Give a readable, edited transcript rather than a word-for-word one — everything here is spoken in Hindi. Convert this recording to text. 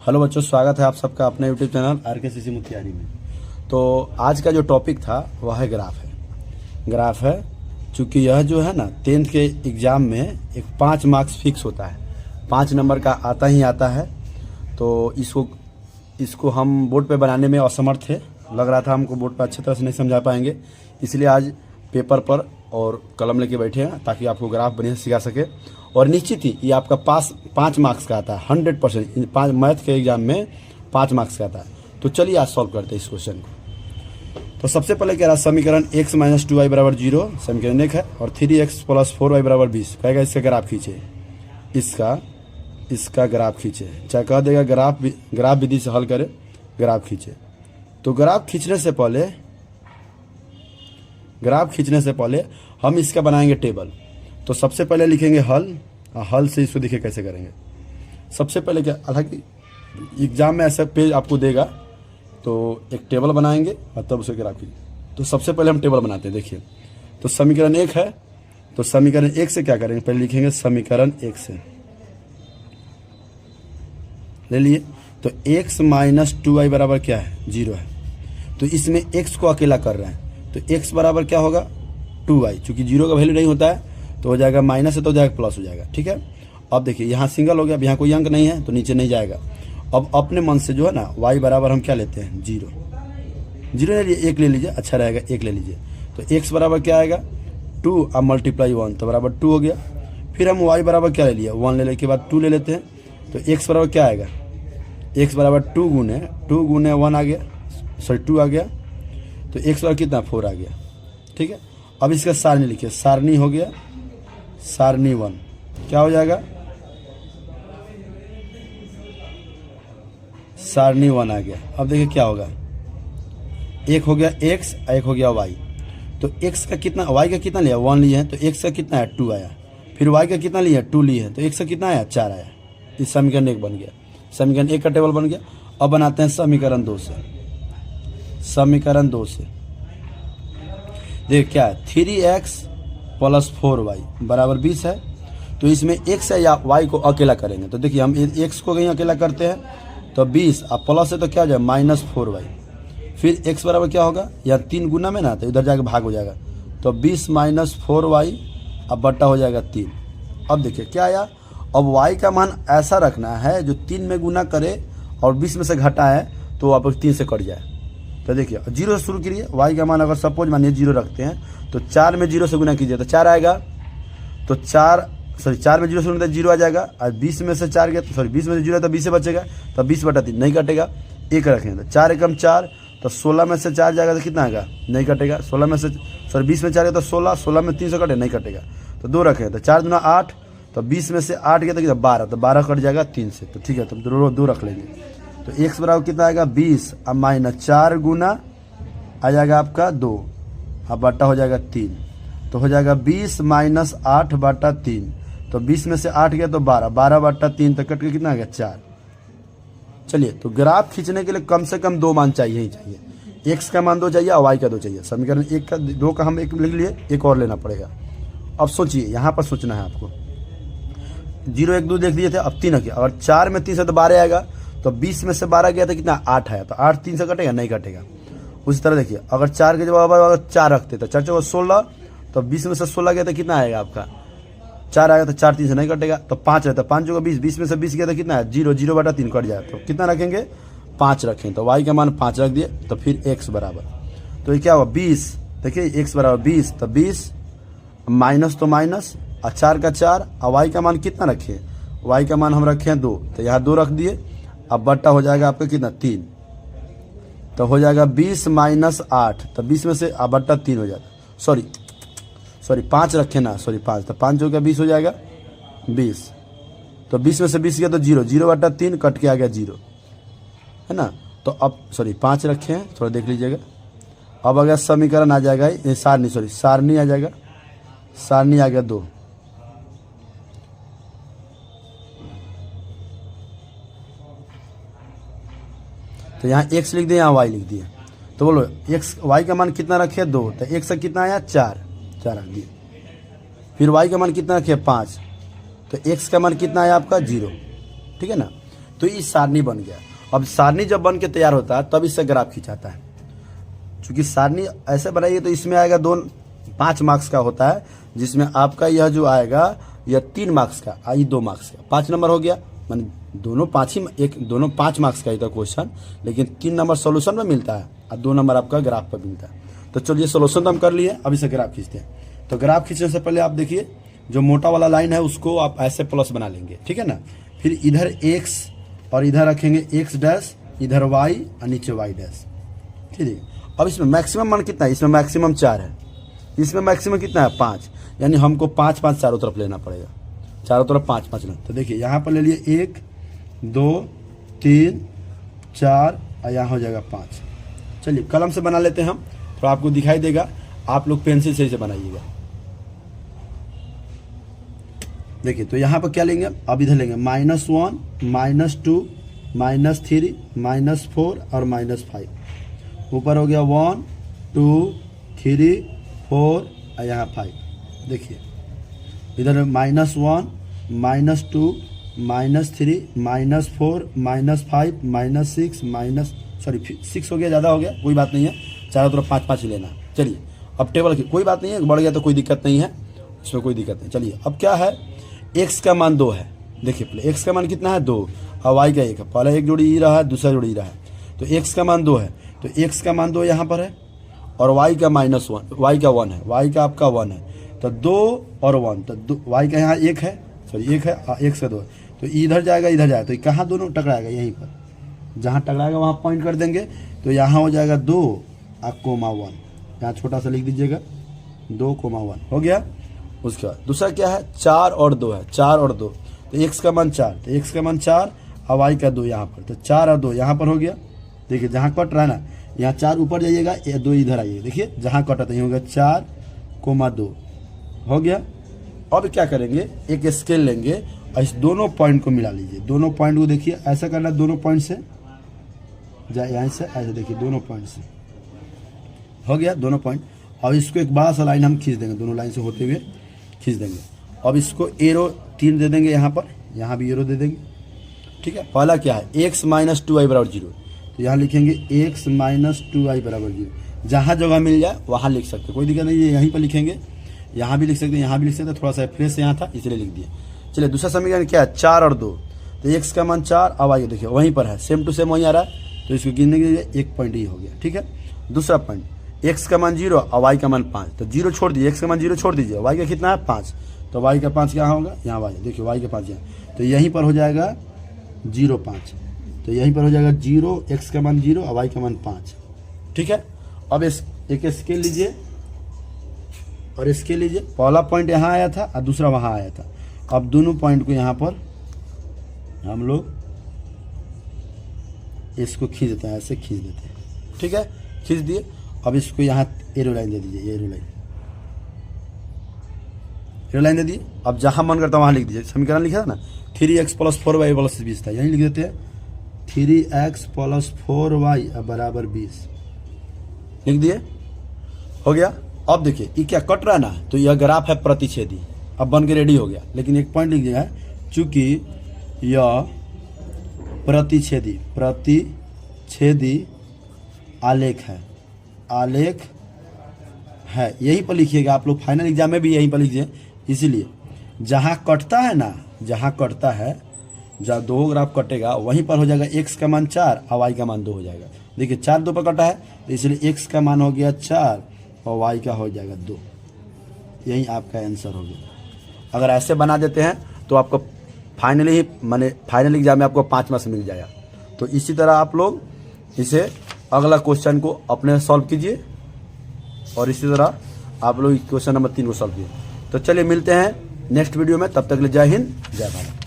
हेलो बच्चों, स्वागत है आप सबका अपने यूट्यूब चैनल RKCC मुतियारी में। तो आज का जो टॉपिक था वह है ग्राफ है। चूँकि यह जो है ना 10th के एग्ज़ाम में एक 5 मार्क्स फिक्स होता है, 5 नंबर का आता ही आता है। तो इसको हम बोर्ड पे बनाने में असमर्थ थे, लग रहा था हमको बोर्ड पे अच्छी तरह से नहीं समझा पाएंगे, इसलिए आज पेपर पर और कलम लेके बैठे हैं ताकि आपको ग्राफ बढ़िया से सिखा सके। और निश्चित ही ये आपका 5 मार्क्स का आता है, 100%। मैथ के एग्जाम में 5 मार्क्स का आता है। तो चलिए आज सॉल्व करते हैं इस क्वेश्चन को। तो सबसे पहले कह रहा है समीकरण x - 2y = 0 समीकरण 1 है, और 3x + 4y = 20 कहेगा इसका ग्राफ खींचे, इसका ग्राफ खींचे, चाहे कह देगा ग्राफ विधि से हल करे, ग्राफ खींचे। तो ग्राफ खींचने से पहले हम इसका बनाएंगे टेबल। तो सबसे पहले लिखेंगे हल से इसको देखिए कैसे करेंगे। सबसे पहले क्या, हालांकि एग्जाम में ऐसा पेज आपको देगा तो एक टेबल बनाएंगे और तब उसे ग्राफ कीजिए। तो सबसे पहले हम टेबल बनाते हैं। देखिए, तो समीकरण 1 है, तो समीकरण 1 से क्या करेंगे, पहले लिखेंगे समीकरण 1 से ले लिए। तो x - 2y = क्या है, 0 है। तो इसमें x को अकेला कर रहे हैं, तो x बराबर क्या होगा 2y। चूंकि 0 का वैल्यू नहीं होता है तो हो जाएगा माइनस है तो हो जाएगा प्लस हो जाएगा, ठीक है। अब देखिए यहाँ सिंगल हो गया, अब यहाँ कोई अंक नहीं है तो नीचे नहीं जाएगा। अब अपने मन से जो है ना y बराबर हम क्या लेते हैं 0 ले लीजिए, 1 ले लीजिए, अच्छा रहेगा 1 ले लीजिए। तो x बराबर क्या आएगा 2, अब मल्टीप्लाई 1 तो बराबर 2 हो गया। फिर हम y बराबर क्या ले लिया 1 लेने के बाद 2 ले लेते हैं। तो x बराबर क्या आएगा, x बराबर 2 गुने 1 आ गया, सॉरी 2 आ गया। तो x बराबर कितना 4 आ गया, ठीक है। अब इसका सारणी लिखिए, सारणी हो गया सारणी 1 क्या हो जाएगा, सारणी 1 आ गया। अब देखिए क्या होगा, एक हो गया x, एक हो गया y। तो x का कितना, y का कितना लिया 1 लिए हैं, तो x का कितना है 2 आया। फिर y का कितना लिया 2 लिए हैं, तो x का कितना आया 4 आया। इस समीकरण 1 बन गया, समीकरण 1 का टेबल बन गया। अब बनाते हैं समीकरण 2 से। समीकरण 2 से देखिए क्या है, 3x + 4y = 20 है। तो इसमें x है या y को अकेला करेंगे। तो देखिए हम x को कहीं अकेला करते हैं तो 20, अब प्लस है तो क्या हो जाएगा -4y। फिर x बराबर क्या होगा, या 3 गुना में ना तो इधर जाकर भाग हो जाएगा। तो 20 - 4y अब बट्टा हो जाएगा 3। अब देखिए क्या आया, अब y का मान ऐसा रखना है जो 3 में गुना करे और 20 में से घटा है तो आप 3 से कट जाए। तो देखिए 0 से शुरू करिए, y का मान अगर सपोज मानिए 0 रखते हैं तो 4 में 0 से गुना कीजिए तो 4 आएगा। तो 4 में 0 से गुना तो 0 आ जाएगा, और 20 में से 4 गया, सॉरी 20 में से 0 है तो 20 से बचेगा, तो 20/3 नहीं कटेगा, 1 रखेंगे तो 4 एकम 4, तो 16 में से 4 जाएगा तो कितना आएगा, नहीं कटेगा। 16 में से सॉरी 20 में 4 गया तो 16 में 3 से कटे, नहीं कटेगा। तो 2 रखें तो 4 दूना 8, तो 20 में से 8 गया तो कितना 12, तो 12 कट जाएगा 3 से। तो ठीक है, तो 2 रख लेंगे। तो x बराबर कितना आएगा 20, अब -4 गुना आ जाएगा आपका 2, अब बट्टा हो जाएगा 3, तो हो जाएगा 20 - 8/3। तो 20 में से 8 गया तो 12/3 तक कट के कितना आ गया 4। चलिए, तो ग्राफ खींचने के लिए कम से कम 2 मान चाहिए ही चाहिए, x का मान 2 चाहिए और y का 2 चाहिए। समीकरण 1 का 2 का हम 1 लिख लिए, एक और लेना पड़ेगा। अब सोचिए, यहाँ पर सोचना है आपको, 0 1 2 देख दिए थे, अब 3 किया, और 4 में 3 से तो 12 आएगा। तो 20 में से 12 गया तो कितना 8 है, तो 8 3 से कटेगा, नहीं कटेगा। उसी तरह देखिए, अगर 4 के जवाब अगर 4 रखते तो 4 × 16, तो 20 में से 16 गया तो कितना आएगा आपका 4 आएगा, तो 4 3 से नहीं कटेगा। तो 5 है, तो 5 × 20, 20 में से 20 गया तो कितना है 0/3 कट जाए, तो कितना रखेंगे 5 रखें। तो y का मान 5 रख दिए। तो फिर x बराबर, तो ये क्या हुआ 20, देखिए x बराबर 20, तो 20 माइनस तो माइनस, और 4 का 4, और y का मान कितना रखें, y का मान हम रखे हैं 2, तो यहाँ 2 रख दिए। अब बट्टा हो जाएगा आपका कितना 3, तो हो जाएगा 20 - 8, तो 20 में से बट्टा 3 हो जाएगा, सॉरी 5 रखे ना, सॉरी 5, तो 5 हो गया 20 हो जाएगा 20। तो 20 में से 20 गया तो 0/3 कट के आ गया 0, है ना। तो अब सॉरी 5 रखे हैं, थोड़ा देख लीजिएगा। अब अगर समीकरण आ जाएगा सारणी आ जाएगा, सारणी आ गया 2। तो यहाँ x लिख दिए, यहाँ y लिख दिए। तो बोलो y का मान कितना रखे 2, तो x से कितना आया 4 रख दिए। फिर y का मान कितना रखे 5, तो x का मान कितना आया आपका 0, ठीक है ना। तो इस सारणी बन गया। अब सारणी जब बन के तैयार होता है तब इससे ग्राफ खींचाता है। चूंकि सारणी ऐसे बनाइए तो इसमें आएगा 5 मार्क्स का होता है, जिसमें आपका यह जो आएगा यह 3 मार्क्स का, आई 2 मार्क्स का, 5 नंबर हो गया। मान दोनों 5 मार्क्स का ही था क्वेश्चन, लेकिन 3 नंबर सोल्यूशन में मिलता है और 2 नंबर आपका ग्राफ पर मिलता है। तो चलिए सोल्यूशन तो हम कर लिए, अब इसे ग्राफ खींचते हैं। तो ग्राफ खींचने से पहले आप देखिए जो मोटा वाला लाइन है उसको आप ऐसे प्लस बना लेंगे, ठीक है ना। फिर इधर x और इधर रखेंगे x डैश, इधर y और नीचे y डैश, ठीक है। अब इसमें मैक्सिमम मान कितना है, इसमें मैक्सिमम 4 है, इसमें मैक्सिमम कितना है 5, यानी हमको 5 चारों तरफ लेना पड़ेगा, चारों तरफ 5 लेना। तो देखिए यहाँ पर ले लिए 1 2 3 4 और यहाँ हो जाएगा 5। चलिए कलम से बना लेते हैं हम, तो आपको दिखाई देगा, आप लोग पेंसिल से इसे बनाइएगा। देखिए तो यहाँ पर क्या लेंगे, अब इधर लेंगे -1 -2 -3 -4 और -5। ऊपर हो गया 1 2 3 4 और यहाँ 5। देखिए इधर -1 -2 -3 -4 -5 6 हो गया, ज़्यादा हो गया, कोई बात नहीं है, चारों तरफ 5 लेना। चलिए अब टेबल की कोई बात नहीं है, बढ़ गया तो कोई दिक्कत नहीं है, इसमें कोई दिक्कत नहीं। चलिए अब क्या है, x का मान 2 है। देखिए पहले x का मान कितना है 2 और y का 1 है। पहले एक जोड़ी ई रहा है, दूसरा जोड़ी ई रहा है, तो x का मान 2 है, तो x का मान 2 यहाँ पर है और y का -1, y का 1 है, y का आपका 1 है, तो 2 और 1, तो y का यहाँ 1 है, सॉरी 1 है, x का 2 है, तो इधर जाएगा इधर जाएगा, तो कहाँ दोनों टकराएगा, यहीं पर जहाँ टकराएगा वहाँ पॉइंट कर देंगे, तो यहाँ हो जाएगा 2 और -1, यहाँ छोटा सा लिख दीजिएगा 2, 1 हो गया। उसके बाद दूसरा क्या है, 4 और 2 है, 4 और 2, तो x का मान 4, तो x का मान 4 और y का 2 यहाँ पर, तो 4 और 2 यहाँ पर हो गया। देखिए जहाँ कट रहा है ना, यहाँ 4 ऊपर जाइएगा, 2 इधर आइएगा, देखिए जहाँ कटा था ये हो गया 4, 2 हो गया। अब क्या करेंगे, एक स्केल लेंगे और इस दोनों पॉइंट को मिला लीजिए, दोनों पॉइंट को देखिए ऐसा करना, दोनों पॉइंट से यहाँ से ऐसे, देखिए दोनों पॉइंट से हो गया, दोनों पॉइंट। अब इसको एक बड़ा सा लाइन हम खींच देंगे, दोनों लाइन से होते हुए खींच देंगे। अब इसको एरो 3 दे देंगे, यहाँ पर, यहाँ भी एरो दे देंगे, ठीक है। पहला क्या है, x - 2y = 0, तो यहाँ लिखेंगे x - 2y = 0। जहाँ जगह मिल जाए वहाँ लिख सकते, कोई दिक्कत नहीं है, यहीं पर लिखेंगे, यहाँ भी लिख सकते हैं, यहाँ भी लिख सकते हैं, थोड़ा सा फ्रेश यहाँ था इसलिए लिख दिए। चलिए दूसरा समीकरण क्या है, 4 और 2, तो x का मान 4 अब आइए देखिए वहीं पर है, सेम टू सेम वहीं आ रहा है, तो इसको गिनने के लिए 1 पॉइंट ही हो गया, ठीक है। दूसरा पॉइंट, x का मान 0 और y का मान 5, तो 0 छोड़ दीजिए, x का मान 0 छोड़ दीजिए, y का कितना है 5, तो y का 5 कहाँ होगा, यहाँ y, देखिए y का 5 यहाँ, तो यहीं पर हो जाएगा 0 5, तो यहीं पर हो जाएगा 0, x का मान 0 और y का मान 5, ठीक है। अब एक स्केल लीजिए और स्केल लीजिए, पहला पॉइंट यहाँ आया था और दूसरा वहाँ आया था। अब दोनों पॉइंट को यहाँ पर हम लोग इसको खींच देते हैं, ऐसे खींच देते हैं, ठीक है, खींच दिए। अब इसको यहाँ एरो लाइन दे दीजिए, एरो लाइन दे दिए। अब जहाँ मन करता है वहाँ लिख दीजिए, समीकरण लिखा था ना 3x + 4y = 20 था, यहीं लिख देते हैं 3x + 4y = 20, लिख दिए, हो गया। अब देखिए ये क्या कट रहा है ना, तो यह ग्राफ है प्रतिच्छेदी, अब बन के रेडी हो गया। लेकिन एक पॉइंट लिख दिया है, चूंकि यह प्रतिच्छेदी आलेख है, यहीं पर लिखिएगा, आप लोग फाइनल एग्जाम में भी यहीं पर लिखिए। इसीलिए जहाँ कटता है ना, जहाँ जहाँ 2 ग्राफ कटेगा वहीं पर हो जाएगा x का मान 4 और y का मान 2 हो जाएगा। देखिए 4 2 पर कटा है, तो इसलिए x का मान हो गया 4 और y का हो जाएगा 2, यही आपका आंसर हो गया। अगर ऐसे बना देते हैं तो आपको फाइनल एग्जाम में आपको 5 मार्क्स मिल जाएगा। तो इसी तरह आप लोग इसे अगला क्वेश्चन को अपने सॉल्व कीजिए और इसी तरह आप लोग क्वेश्चन नंबर 3 को सॉल्व कीजिए। तो चलिए मिलते हैं नेक्स्ट वीडियो में, तब तक के लिए जय हिंद जय भारत।